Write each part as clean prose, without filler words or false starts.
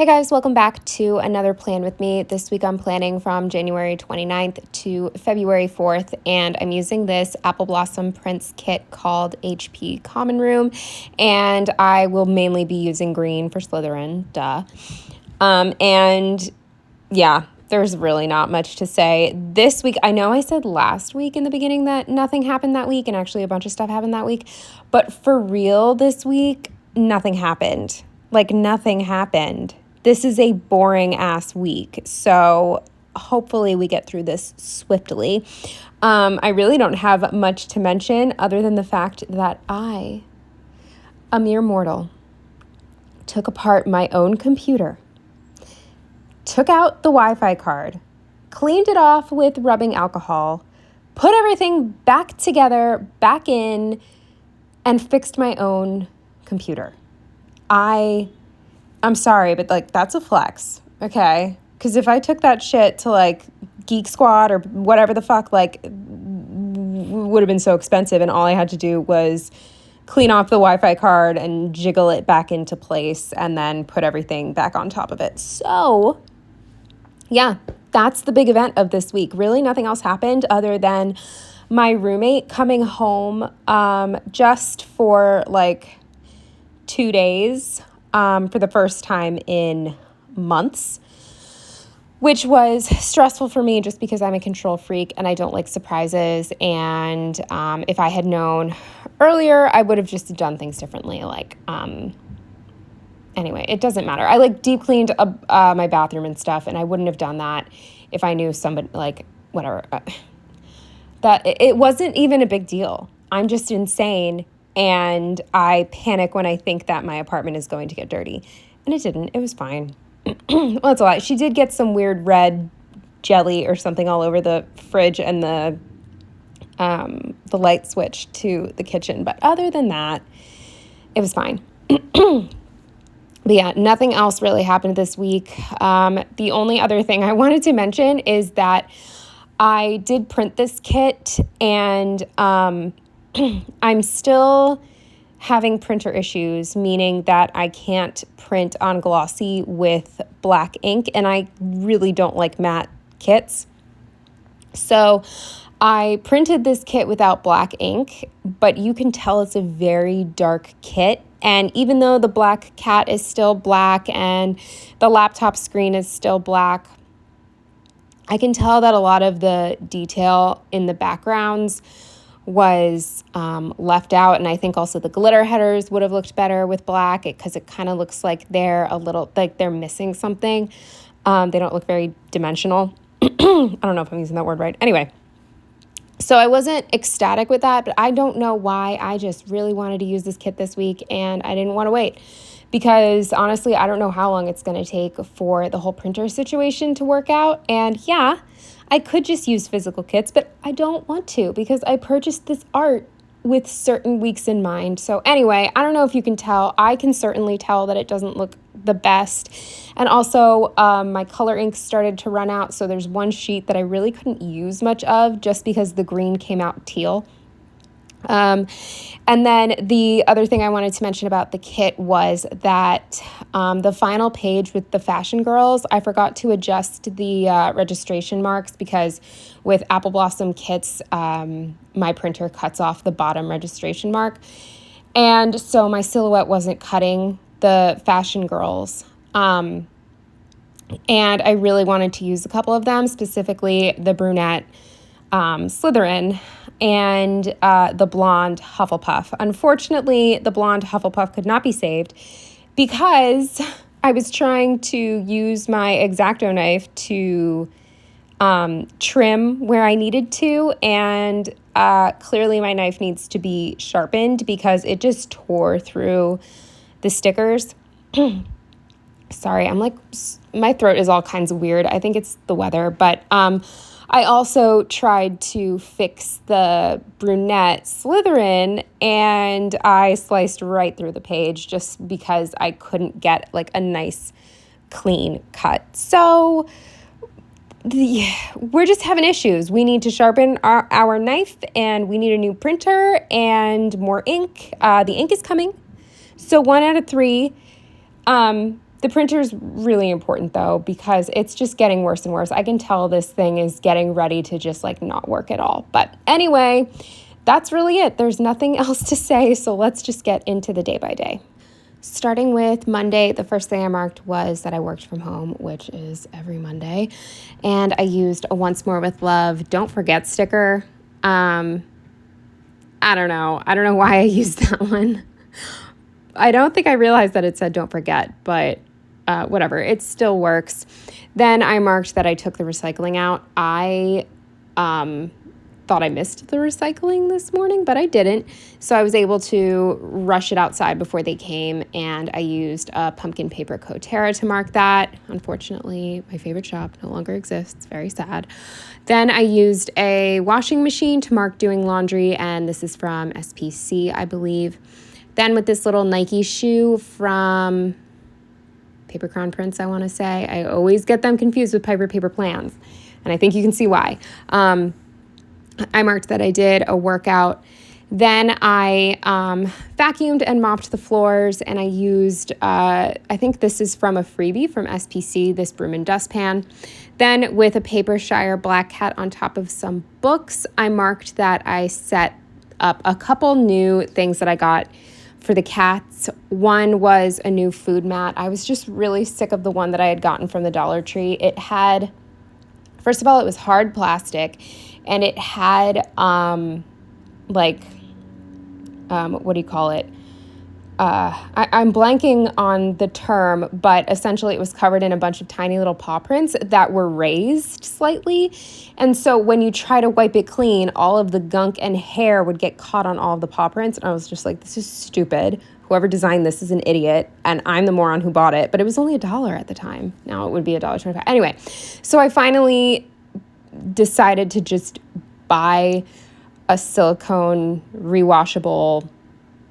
Hey guys, welcome back to another plan with me. This week I'm planning from January 29th to February 4th, and I'm using this Apple Blossom Prints kit called HP Common Room, and I will mainly be using green for Slytherin, duh. And yeah, there's really not much to say. This week, I know I said last week in the beginning that nothing happened that week, and actually a bunch of stuff happened that week, but for real this week, nothing happened. Like nothing happened. This is a boring ass week, so hopefully we get through this swiftly. I really don't have much to mention other than the fact that I, a mere mortal, took apart my own computer, took out the Wi-Fi card, cleaned it off with rubbing alcohol, put everything back together, back in, and fixed my own computer. I'm sorry, but like that's a flex, okay? Because if I took that shit to like Geek Squad or whatever the fuck, like would have been so expensive, and all I had to do was clean off the Wi-Fi card and jiggle it back into place and then put everything back on top of it. So yeah, that's the big event of this week. Really nothing else happened other than my roommate coming home just for like 2 days for the first time in months, which was stressful for me just because I'm a control freak and I don't like surprises. And if I had known earlier, I would have just done things differently. Anyway, it doesn't matter. I like deep cleaned my bathroom and stuff, and I wouldn't have done that if I knew somebody, like, whatever. That it wasn't even a big deal. I'm just insane, and I panic when I think that my apartment is going to get dirty. And it didn't. It was fine. Well, that's a lot. She did get some weird red jelly or something all over the fridge and the light switch to the kitchen. But other than that, it was fine. But yeah, nothing else really happened this week. The only other thing I wanted to mention is that I did print this kit, and I'm still having printer issues, meaning that I can't print on glossy with black ink, and I really don't like matte kits. So I printed this kit without black ink, but you can tell it's a very dark kit. And even though the black cat is still black and the laptop screen is still black, I can tell that a lot of the detail in the backgrounds was left out. And I think also the glitter headers would have looked better with black because it kind of looks like they're a little, like they're missing something. They don't look very dimensional. I don't know if I'm using that word right. Anyway. So I wasn't ecstatic with that, but I don't know why. I just really wanted to use this kit this week, and I didn't want to wait because honestly, I don't know how long it's going to take for the whole printer situation to work out. And yeah, I could just use physical kits, but I don't want to because I purchased this art with certain weeks in mind. So anyway, I don't know if you can tell. I can certainly tell that it doesn't look the best. And also my color ink started to run out. So there's one sheet that I really couldn't use much of just because the green came out teal. And then the other thing I wanted to mention about the kit was that the final page with the fashion girls, I forgot to adjust the registration marks because with Apple Blossom kits, my printer cuts off the bottom registration mark. And so my silhouette wasn't cutting the fashion girls. And I really wanted to use a couple of them, specifically the brunette Slytherin and the blonde Hufflepuff. Unfortunately, the blonde Hufflepuff could not be saved because I was trying to use my X-Acto knife to trim where I needed to, and clearly my knife needs to be sharpened because it just tore through the stickers. Sorry, I'm like, my throat is all kinds of weird. I think it's the weather, but I also tried to fix the brunette Slytherin, and I sliced right through the page just because I couldn't get like a nice clean cut. So we're just having issues. We need to sharpen our knife, and we need a new printer and more ink. The ink is coming. So 1 out of 3. The printer's really important though, because it's just getting worse and worse. I can tell this thing is getting ready to just like not work at all. But anyway, that's really it. There's nothing else to say, so let's just get into the day by day. Starting with Monday, the first thing I marked was that I worked from home, which is every Monday, and I used a Once More with Love Don't Forget sticker. I don't know why I used that one. I don't think I realized that it said don't forget, but whatever, it still works. Then I marked that I took the recycling out. I thought I missed the recycling this morning, but I didn't. So I was able to rush it outside before they came, and I used a pumpkin paper Coterra to mark that. Unfortunately, my favorite shop no longer exists. Very sad. Then I used a washing machine to mark doing laundry, and this is from SPC, I believe. Then with this little Nike shoe from Paper Crown Prints, I want to say. I always get them confused with Piper Paper Plans, and I think you can see why. I marked that I did a workout. Then I vacuumed and mopped the floors, and I used, I think this is from a freebie from SPC, this broom and dustpan. Then with a Paper Shire Black Cat on top of some books, I marked that I set up a couple new things that I got for the cats. One was a new food mat. I was just really sick of the one that I had gotten from the Dollar Tree. It had, first of all, it was hard plastic, and it had what do you call it? I'm blanking on the term, but essentially it was covered in a bunch of tiny little paw prints that were raised slightly. And so when you try to wipe it clean, all of the gunk and hair would get caught on all of the paw prints. And I was just like, this is stupid. Whoever designed this is an idiot, and I'm the moron who bought it. But it was only $1 at the time. Now it would be $1.25. Anyway, so I finally decided to just buy a silicone rewashable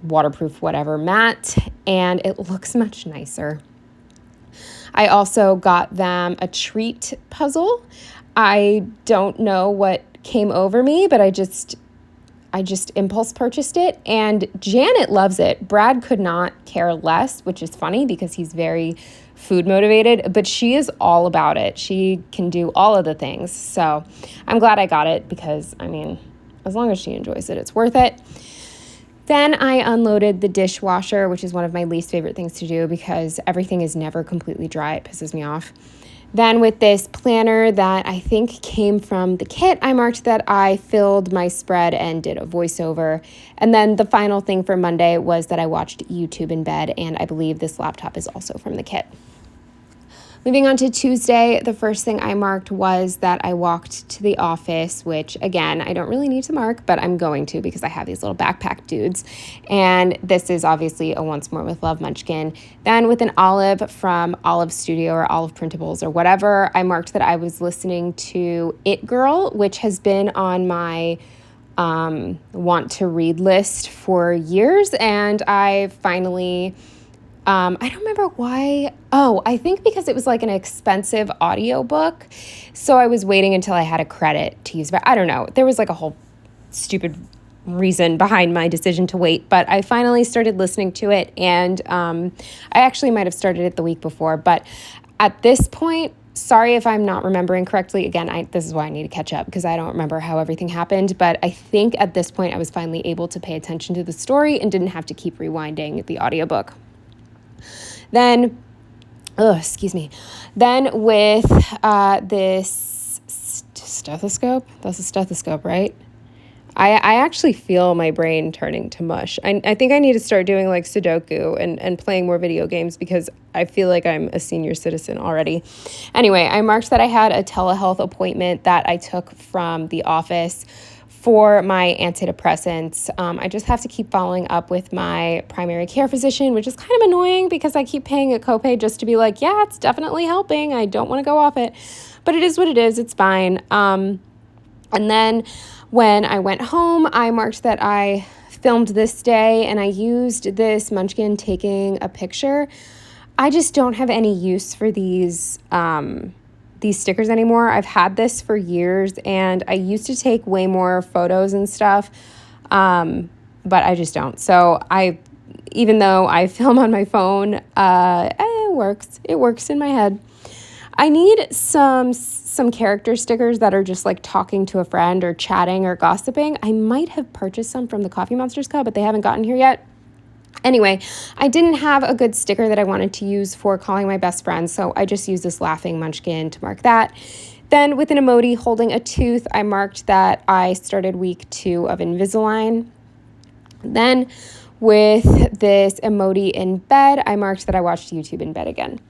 waterproof whatever mat, and it looks much nicer. I also got them a treat puzzle. I don't know what came over me, but I just impulse purchased it, and Janet loves it. Brad could not care less, which is funny because he's very food motivated, but she is all about it. She can do all of the things. So I'm glad I got it because, I mean, as long as she enjoys it, it's worth it. Then I unloaded the dishwasher, which is one of my least favorite things to do because everything is never completely dry. It pisses me off. Then with this planner that I think came from the kit, I marked that I filled my spread and did a voiceover. And then the final thing for Monday was that I watched YouTube in bed, and I believe this laptop is also from the kit. Moving on to Tuesday, the first thing I marked was that I walked to the office, which, again, I don't really need to mark, but I'm going to because I have these little backpack dudes. And this is obviously a Once More with Love munchkin. Then with an Olive from Olive Studio or Olive Printables or whatever, I marked that I was listening to It Girl, which has been on my want to read list for years. And I finally... I don't remember why. Oh, I think because it was like an expensive audiobook. So I was waiting until I had a credit to use. But I don't know. There was like a whole stupid reason behind my decision to wait. But I finally started listening to it. And I actually might have started it the week before. But at this point, sorry if I'm not remembering correctly. Again, this is why I need to catch up because I don't remember how everything happened. But I think at this point I was finally able to pay attention to the story and didn't have to keep rewinding the audiobook. Then with this stethoscope, that's a stethoscope, right? I actually feel my brain turning to mush. I think I need to start doing like Sudoku and playing more video games because I feel like I'm a senior citizen already. Anyway, I marked that I had a telehealth appointment that I took from the office for my antidepressants. I just have to keep following up with my primary care physician, which is kind of annoying because I keep paying a copay just to be like, yeah, it's definitely helping. I don't want to go off it, but it is what it is. It's fine. And then when I went home, I marked that I filmed this day and I used this munchkin taking a picture. I just don't have any use for these stickers anymore. I've had this for years and I used to take way more photos and stuff, but I just don't. So even though I film on my phone, it works. It works in my head. I need some character stickers that are just like talking to a friend or chatting or gossiping. I might have purchased some from the Coffee Monsters Co., but they haven't gotten here yet. Anyway, I didn't have a good sticker that I wanted to use for calling my best friend, so I just used this laughing munchkin to mark that. Then with an emoji holding a tooth, I marked that I started week 2 of Invisalign. Then with this emoji in bed, I marked that I watched YouTube in bed again.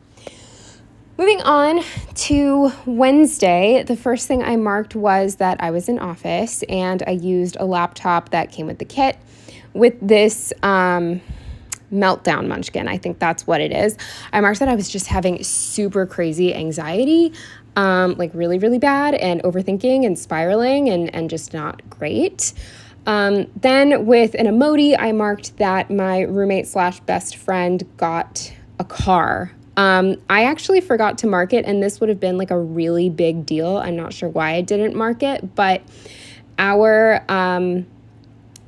Moving on to Wednesday, the first thing I marked was that I was in office and I used a laptop that came with the kit with this meltdown munchkin. I think that's what it is. I marked that I was just having super crazy anxiety, like really, really bad, and overthinking and spiraling and just not great. Then with an emoji, I marked that my roommate / best friend got a car. I actually forgot to mark it, and this would have been like a really big deal. I'm not sure why I didn't mark it, but our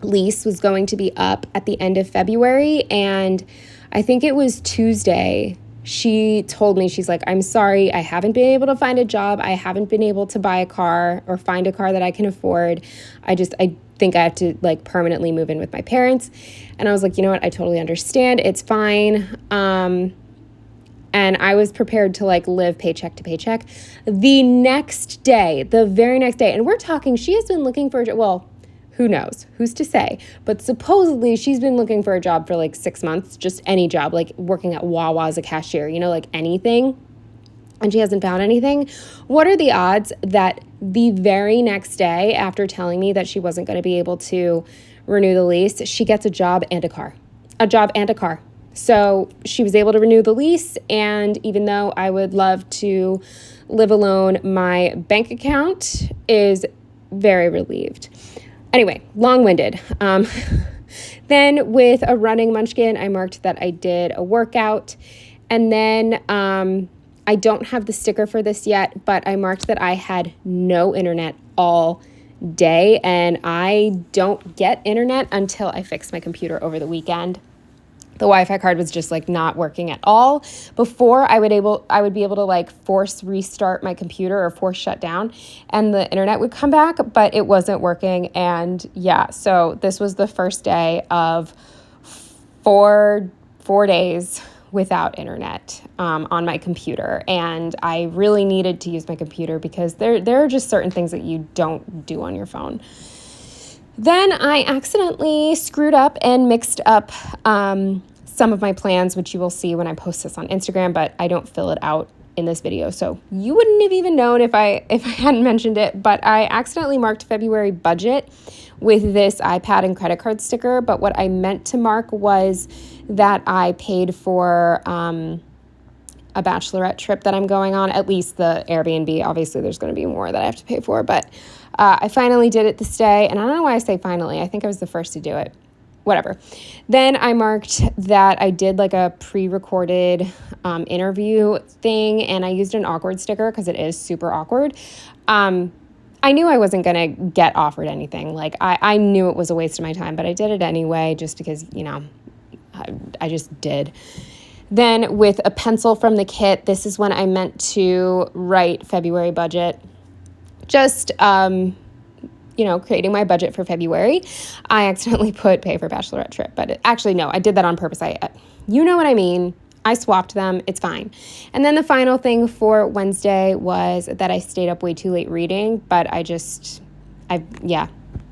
lease was going to be up at the end of February, and I think it was Tuesday. She told me, she's like, I'm sorry, I haven't been able to find a job. I haven't been able to buy a car or find a car that I can afford. I think I have to like permanently move in with my parents. And I was like, you know what? I totally understand. It's fine. And I was prepared to like live paycheck to paycheck. The next day, the very next day, and we're talking, she has been looking for a job. Well, who knows? Who's to say? But supposedly she's been looking for a job for like 6 months, just any job, like working at Wawa as a cashier, like anything. And she hasn't found anything. What are the odds that the very next day, after telling me that she wasn't going to be able to renew the lease, she gets a job and a car? A job and a car. So she was able to renew the lease, and even though I would love to live alone, my bank account is very relieved. Anyway, long-winded. Then with a running munchkin, I marked that I did a workout, and then I don't have the sticker for this yet, but I marked that I had no internet all day, and I don't get internet until I fix my computer over the weekend. The Wi-Fi card was just like not working at all. Before I would be able to like force restart my computer or force shut down and the internet would come back, but it wasn't working. And yeah, so this was the first day of four days without internet on my computer. And I really needed to use my computer because there are just certain things that you don't do on your phone. Then I accidentally screwed up and mixed up some of my plans, which you will see when I post this on Instagram, but I don't fill it out in this video, so you wouldn't have even known if I hadn't mentioned it. But I accidentally marked February budget with this iPad and credit card sticker, but what I meant to mark was that I paid for a bachelorette trip that I'm going on, at least the Airbnb. Obviously, there's going to be more that I have to pay for, but I finally did it this day, and I don't know why I say finally. I think I was the first to do it. Whatever. Then I marked that I did like a pre-recorded interview thing, and I used an awkward sticker because it is super awkward. I knew I wasn't going to get offered anything. Like I knew it was a waste of my time, but I did it anyway just because, I just did. Then with a pencil from the kit, this is when I meant to write February budget. Just, creating my budget for February. I accidentally put pay for bachelorette trip, but actually, no, I did that on purpose. You know what I mean. I swapped them. It's fine. And then the final thing for Wednesday was that I stayed up way too late reading, but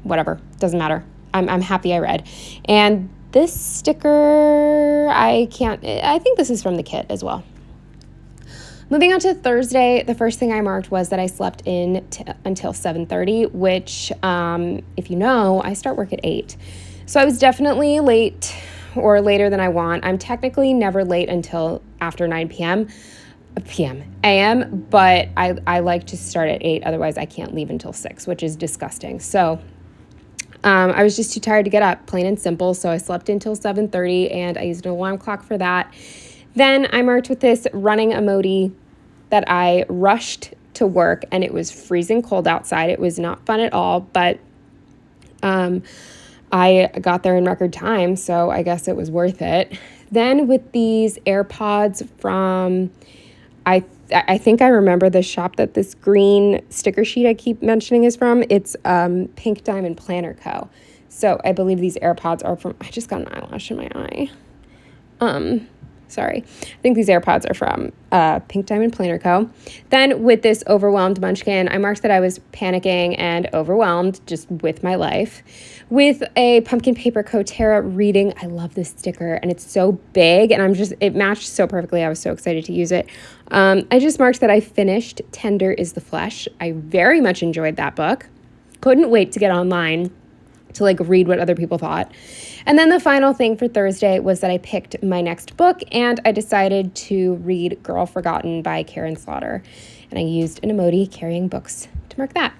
whatever. Doesn't matter. I'm happy I read. And this sticker, I think this is from the kit as well. Moving on to Thursday, the first thing I marked was that I slept in until 7:30, which, if you know, I start work at 8. So I was definitely late or later than I want. I'm technically never late until after 9 a.m., but I like to start at 8. Otherwise, I can't leave until 6, which is disgusting. So I was just too tired to get up, plain and simple. So I slept until 7:30, and I used an alarm clock for that. Then I marked with this running emoji that I rushed to work, and it was freezing cold outside. It was not fun at all, but I got there in record time, so I guess it was worth it. Then with these AirPods from, I think I remember the shop that this green sticker sheet I keep mentioning is from. It's Pink Diamond Planner Co. So I believe these AirPods are from, I just got an eyelash in my eye. Sorry. I think these AirPods are from Pink Diamond Planner Co. Then with this overwhelmed munchkin, I marked that I was panicking and overwhelmed just with my life. With a pumpkin paper Kotera reading, I love this sticker and it's so big and it matched so perfectly. I was so excited to use it. I just marked that I finished Tender is the Flesh. I very much enjoyed that book. Couldn't wait to get online to read what other people thought. And then the final thing for Thursday was that I picked my next book and I decided to read Girl Forgotten by Karen Slaughter. And I used an emoji carrying books to mark that.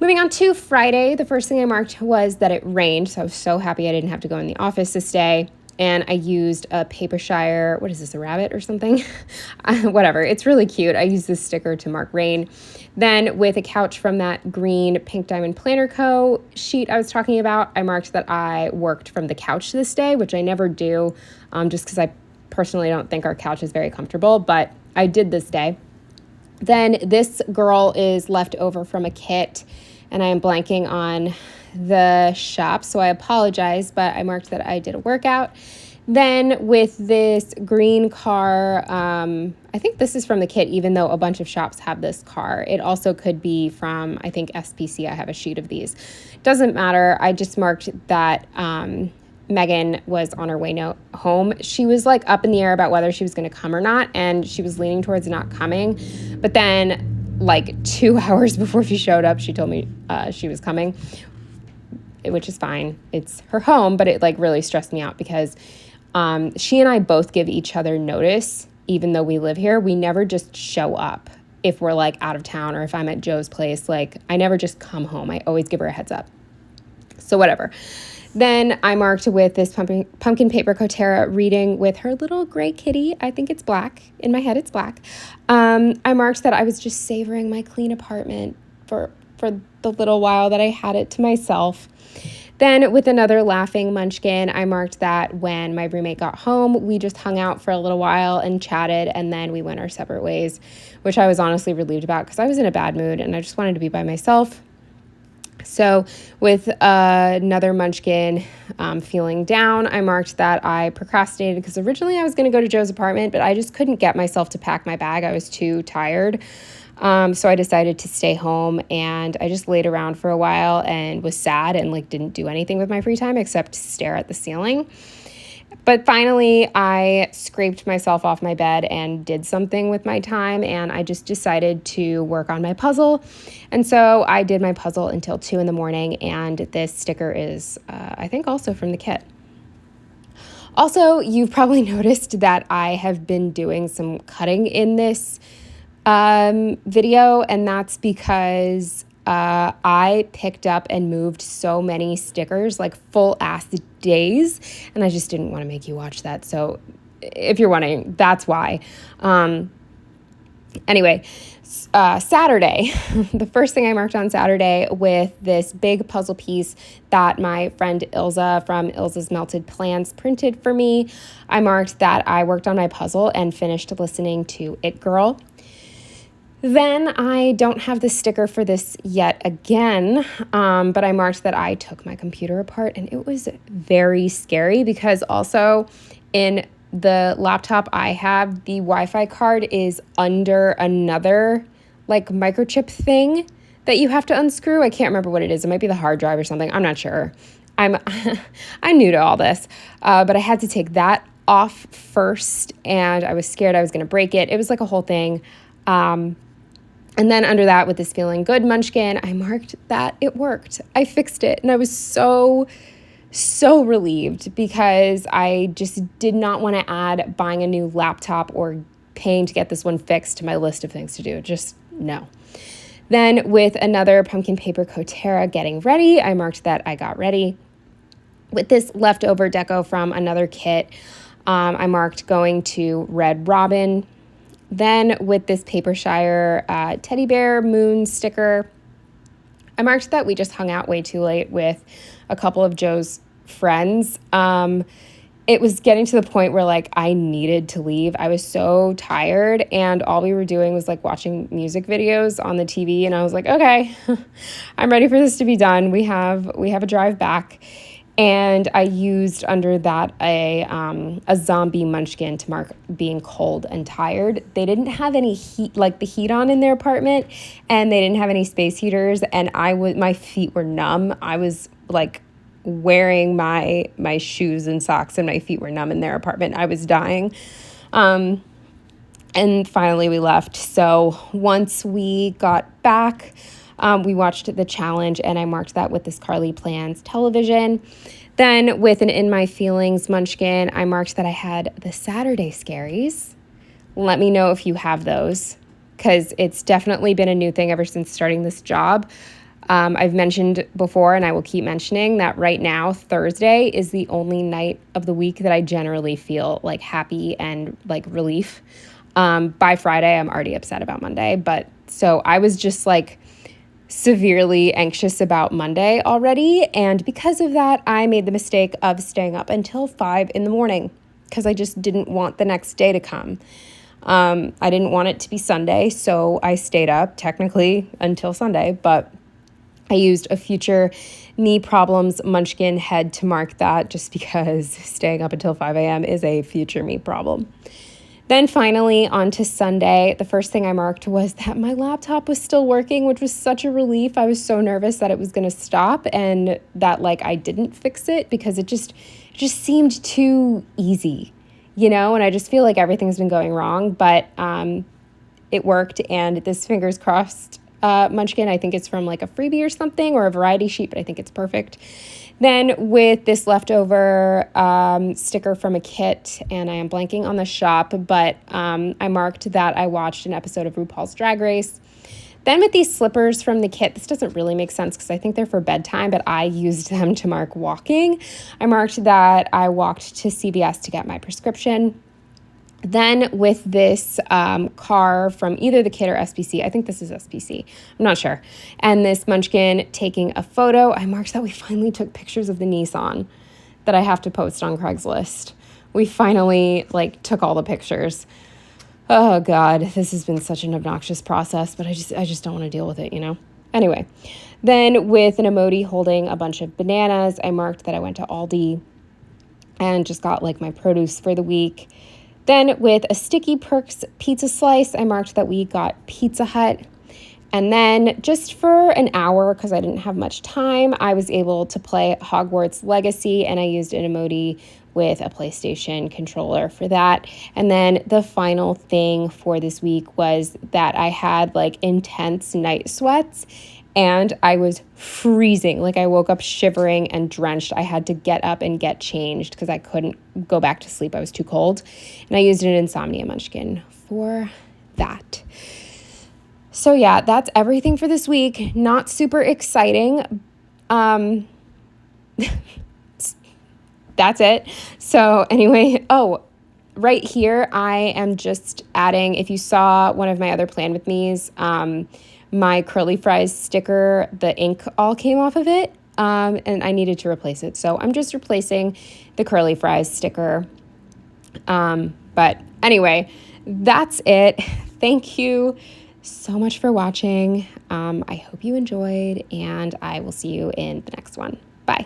Moving on to Friday, the first thing I marked was that it rained. So I was so happy I didn't have to go in the office this day. And I used a Papershire, what is this, a rabbit or something? Whatever, it's really cute. I used this sticker to mark rain. Then with a couch from that green Pink Diamond Planner Co. sheet I was talking about, I marked that I worked from the couch this day, which I never do, just because I personally don't think our couch is very comfortable, but I did this day. Then this girl is left over from a kit, and I am blanking on the shop, so I apologize, but I marked that I did a workout. Then with this green car, I think this is from the kit, even though a bunch of shops have this car. It also could be from, I think, SPC. I have a sheet of these. Doesn't matter. I just marked that Megan was on her way home. She was up in the air about whether she was going to come or not, and she was leaning towards not coming. But then 2 hours before she showed up, she told me she was coming, which is fine. It's her home, but it really stressed me out because she and I both give each other notice, even though we live here. We never just show up if we're out of town or if I'm at Joe's place. I never just come home. I always give her a heads up. So whatever. Then I marked with this pumpkin paper Kotera reading with her little gray kitty. I think it's black. In my head, it's black. I marked that I was just savoring my clean apartment for the little while that I had it to myself. Then with another laughing munchkin, I marked that when my roommate got home, we just hung out for a little while and chatted, and then we went our separate ways, which I was honestly relieved about because I was in a bad mood and I just wanted to be by myself. So with another munchkin feeling down, I marked that I procrastinated because originally I was going to go to Joe's apartment, but I just couldn't get myself to pack my bag. I was too tired. So I decided to stay home, and I just laid around for a while and was sad and didn't do anything with my free time except stare at the ceiling. But finally, I scraped myself off my bed and did something with my time, and I just decided to work on my puzzle. And so I did my puzzle until 2 a.m, and this sticker is, I think, also from the kit. Also, you've probably noticed that I have been doing some cutting in this video, and that's because I picked up and moved so many stickers, full ass days, and I just didn't want to make you watch that. So if you're wondering, that's why. Anyway, Saturday, the first thing I marked on Saturday with this big puzzle piece that my friend Ilza from Ilza's Melted Plans printed for me, I marked that I worked on my puzzle and finished listening to It Girl. Then I don't have the sticker for this yet again, but I marked that I took my computer apart, and it was very scary because also in the laptop I have, the Wi-Fi card is under another microchip thing that you have to unscrew. I can't remember what it is. It might be the hard drive or something. I'm not sure. I'm new to all this, but I had to take that off first, and I was scared I was going to break it. It was a whole thing. And then under that, with this feeling good munchkin, I marked that it worked. I fixed it, and I was so relieved because I just did not want to add buying a new laptop or paying to get this one fixed to my list of things to do. Just no. Then with another pumpkin paper Kotera getting ready, I marked that I got ready. With this leftover deco from another kit, I marked going to Red Robin. Then with this Papershire teddy bear moon sticker, I marked that we just hung out way too late with a couple of Joe's friends. it was getting to the point where like I needed to leave. I was so tired, and all we were doing was like watching music videos on the TV, and I was like, okay, I'm ready for this to be done. We have a drive back. And I used under that a zombie munchkin to mark being cold and tired. They didn't have any heat, like the heat on in their apartment, and they didn't have any space heaters, and my feet were numb. I was like wearing my shoes and socks, and my feet were numb in their apartment. I was dying. And finally we left. So once we got back, we watched the challenge, and I marked that with this Carly Plans television. Then with an In My Feelings munchkin, I marked that I had the Saturday Scaries. Let me know if you have those, because it's definitely been a new thing ever since starting this job. I've mentioned before, and I will keep mentioning, that right now, Thursday is the only night of the week that I generally feel like happy and like relief. By Friday, I'm already upset about Monday. But so I was just like severely anxious about Monday already. And because of that, I made the mistake of staying up until 5 in the morning because I just didn't want the next day to come. I didn't want it to be Sunday, so I stayed up technically until Sunday, but I used a future knee problems munchkin head to mark that, just because staying up until 5 a.m. is a future me problem. Then finally, on to Sunday, the first thing I marked was that my laptop was still working, which was such a relief. I was so nervous that it was going to stop and that like I didn't fix it, because it just seemed too easy, and I just feel like everything's been going wrong, but it worked. And this fingers crossed munchkin, I think it's from like a freebie or something, or a variety sheet, but I think it's perfect. Then with this leftover sticker from a kit, and I am blanking on the shop, but I marked that I watched an episode of RuPaul's Drag Race. Then with these slippers from the kit, this doesn't really make sense because I think they're for bedtime, but I used them to mark walking. I marked that I walked to CVS to get my prescription. Then with this car from either the kit or SPC, I think this is SPC, I'm not sure, and this munchkin taking a photo, I marked that we finally took pictures of the Nissan that I have to post on Craigslist. We finally took all the pictures. Oh God, this has been such an obnoxious process, but I just don't want to deal with it, Anyway, then with an emoji holding a bunch of bananas, I marked that I went to Aldi and just got my produce for the week. Then with a Sticky Perks pizza slice, I marked that we got Pizza Hut. And then just for an hour, because I didn't have much time, I was able to play Hogwarts Legacy, and I used an emoji with a PlayStation controller for that. And then the final thing for this week was that I had intense night sweats, and I was freezing. I woke up shivering and drenched. I had to get up and get changed because I couldn't go back to sleep. I was too cold. And I used an insomnia munchkin for that. So yeah, that's everything for this week. Not super exciting. That's it. So anyway, right here, I am just adding, if you saw one of my other Plan With Me's, my curly fries sticker, the ink all came off of it, and I needed to replace it. So I'm just replacing the curly fries sticker. But anyway, that's it. Thank you so much for watching. I hope you enjoyed, and I will see you in the next one. Bye.